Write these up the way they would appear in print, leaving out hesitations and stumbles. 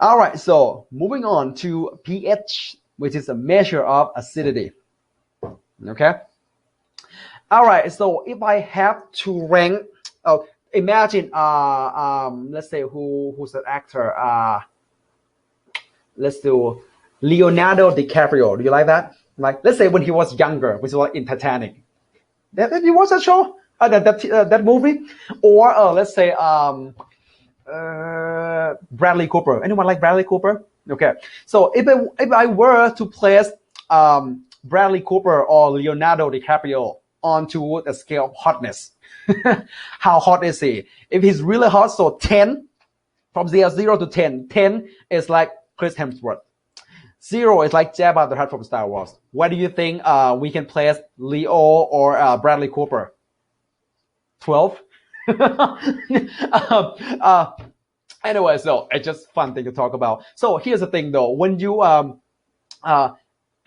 All right, so moving on to pH, which is a measure of acidity. Okay. All right, so if I have to rank, imagine, let's say who's an actor? Let's do Leonardo DiCaprio. Do you like that? Like, let's say when he was younger, which was like in Titanic. Did you watch that show? That movie? Or let's say Bradley Cooper. Anyone like Bradley Cooper? Okay. So if I were to place Bradley Cooper or Leonardo DiCaprio onto the scale of hotness, how hot is he? If he's really hot, so 10, from 0 to 10. 10 is like Chris Hemsworth. 0 is like Jabba the Hutt from Star Wars. Where do you think we can place Leo or Bradley Cooper? 12? Anyway, so it's just fun thing to talk about. So here's the thing though, when you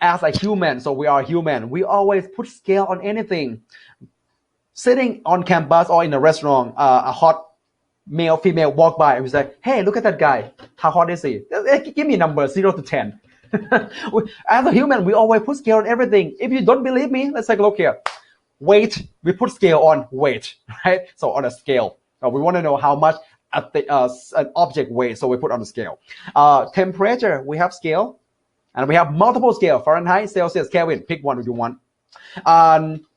as a human, so we are human, we always put scale on anything. Sitting on campus or in a restaurant, a hot male, female walk by and we say, hey, look at that guy. How hot is he? Give me a number, 0 to 10. As a human, we always put scale on everything. If you don't believe me, let's take a look here. Weight, we put scale on weight, right? So on a scale, we want to know how much an object weighs, so we put on the scale. Temperature, we have scale, and we have multiple scale: Fahrenheit, Celsius, Kelvin. Pick one if you want.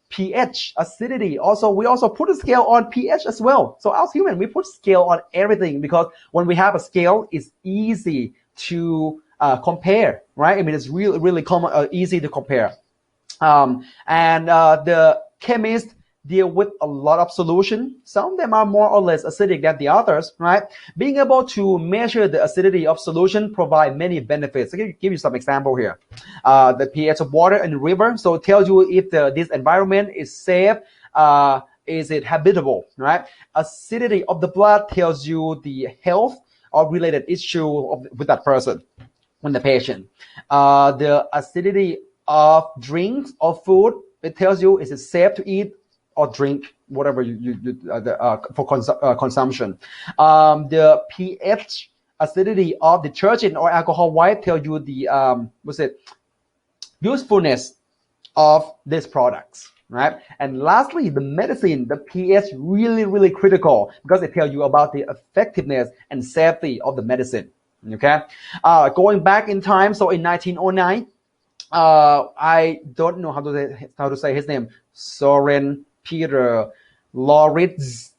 pH, acidity. We also put a scale on pH as well. So as human, we put scale on everything because when we have a scale, it's easy to compare, right? I mean, it's really common, easy to compare. The chemists deal with a lot of solution. Some of them are more or less acidic than the others, right? Being able to measure the acidity of solution provide many benefits. I'll give you some example here. The pH of water and river, so it tells you if this environment is safe, is it habitable, right? Acidity of the blood tells you the health or related issue with that person, with the patient. The acidity of drinks or food, it tells you is it safe to eat or drink, whatever for consumption. The pH acidity of detergent or alcohol wipe tell you the usefulness of these products, right? And lastly, the medicine, the pH really critical because it tells you about the effectiveness and safety of the medicine. Okay, going back in time, so in 1909, I don't know how to say his name, Soren Peter Lauritz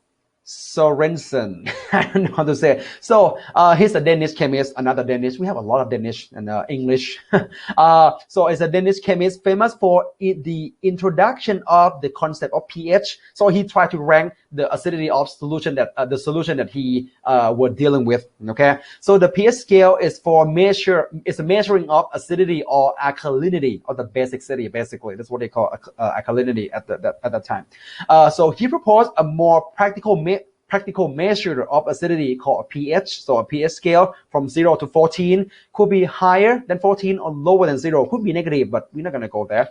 Sorensen. I don't know how to say it. So he's a Danish chemist, another Danish. We have a lot of Danish and English. So it's a Danish chemist famous for the introduction of the concept of pH. So he tried to rank the acidity of solution that he were dealing with. Okay. So the pH scale is a measuring of acidity or alkalinity of the basic acidity. Basically, that's what they call alkalinity at that time. So he proposed a more practical measure of acidity called a pH. So a pH scale from 0 to 14 could be higher than 14 or lower than 0. Could be negative, but we're not going to go there.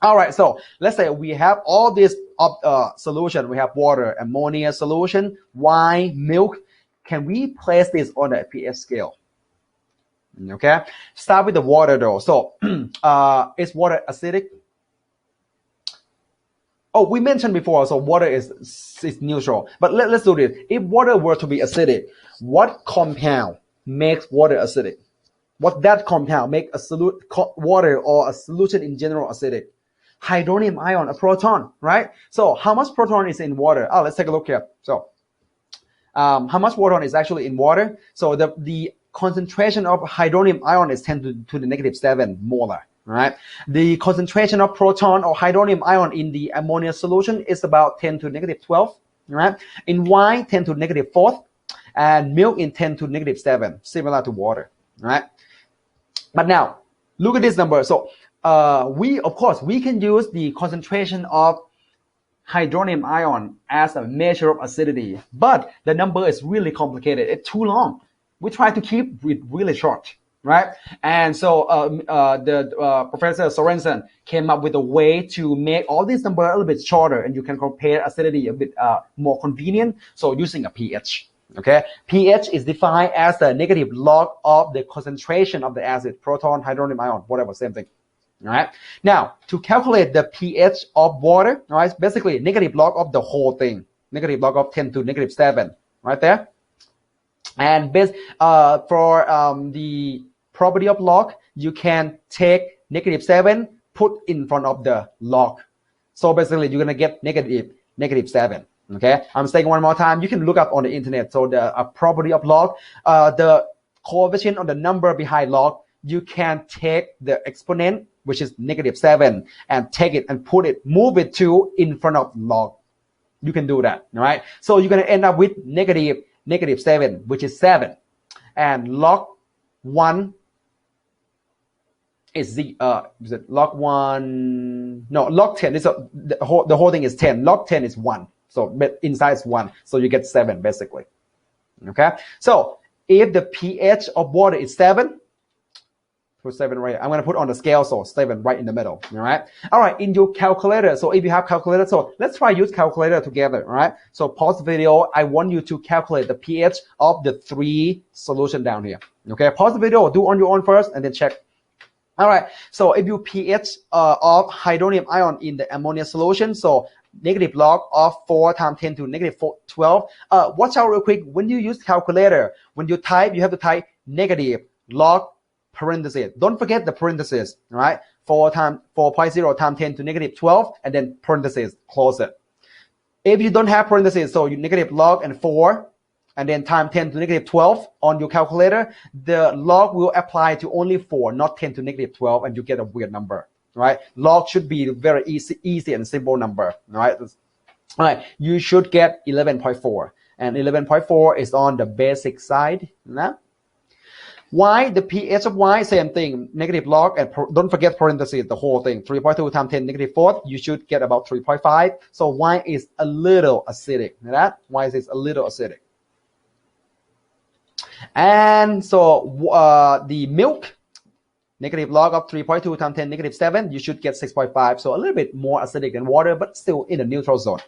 All right, so let's say we have all this solution. We have water, ammonia solution, wine, milk. Can we place this on a pH scale? Okay, start with the water though. So is water acidic? Oh, we mentioned before, so water is neutral. But let's do this. If water were to be acidic, what compound makes water acidic? What that compound make water or a solution in general acidic? Hydronium ion, a proton, right? So how much proton is in water? Let's take a look here. So how much proton is actually in water? So the concentration of hydronium ion is 10 to the negative 7 molar. Right, the concentration of proton or hydronium ion in the ammonia solution is about 10 to negative 12. Right, in wine 10 to negative 4, and milk in 10 to negative 7, similar to water. Right, but now look at this number. So we can use the concentration of hydronium ion as a measure of acidity, but the number is really complicated. It's too long. We try to keep it really short. Right, and so Professor Sorensen came up with a way to make all these numbers a little bit shorter, and you can compare acidity a bit more convenient. So using a pH. Okay, pH is defined as the negative log of the concentration of the acid, proton, hydrogen ion, whatever, same thing. All right. Now, to calculate the pH of water, all right, basically negative log of the whole thing, negative log of 10 to negative 7, right there. And for the property of log, you can take negative 7, put in front of the log. So basically, you're gonna get negative 7. Okay, I'm saying one more time. You can look up on the internet. So the property of log, the coefficient of the number behind log, you can take the exponent, which is negative 7, and take it and move it to in front of log. You can do that, all right? So you're gonna end up with negative 7, which is 7, and log 1 is log 1? No, log 10 is the whole thing is 10. Log 10 is 1. So but inside is 1. So you get 7 basically. Okay. So if the pH of water is 7, put 7 right. I'm gonna put on the scale, so 7 right in the middle. All right. All right. In your calculator. So if you have calculator, so let's try use calculator together. All right. So pause the video. I want you to calculate the pH of the 3 solution down here. Okay. Pause the video. Do on your own first, and then check. All right. So if you pH of hydronium ion in the ammonia solution, so negative log of 4 times 10 to negative 12. Watch out real quick. When you use calculator, when you type, you have to type negative log parentheses. Don't forget the parentheses, right? 4.0 times 10 to negative 12, and then parentheses, close it. If you don't have parentheses, so you negative log and 4, and then times 10 to negative 12 on your calculator, the log will apply to only 4, not 10 to negative 12, and you get a weird number. Right? Log should be very easy and simple number. Right? All right. You should get 11.4, and 11.4 is on the basic side. Nah? Y, the pH of Y, same thing, negative log, and don't forget parentheses, the whole thing. 3.2 times 10 negative 4, you should get about 3.5. So Y is a little acidic. That Y is a little acidic. And so the milk, negative log of 3.2 times 10 negative 7, you should get 6.5. So a little bit more acidic than water, but still in the neutral zone.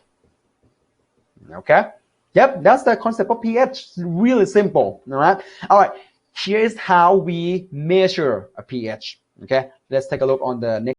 Okay? Yep, that's the concept of pH. It's really simple. All right? All right. Here is how we measure a pH. Okay? Let's take a look on the next.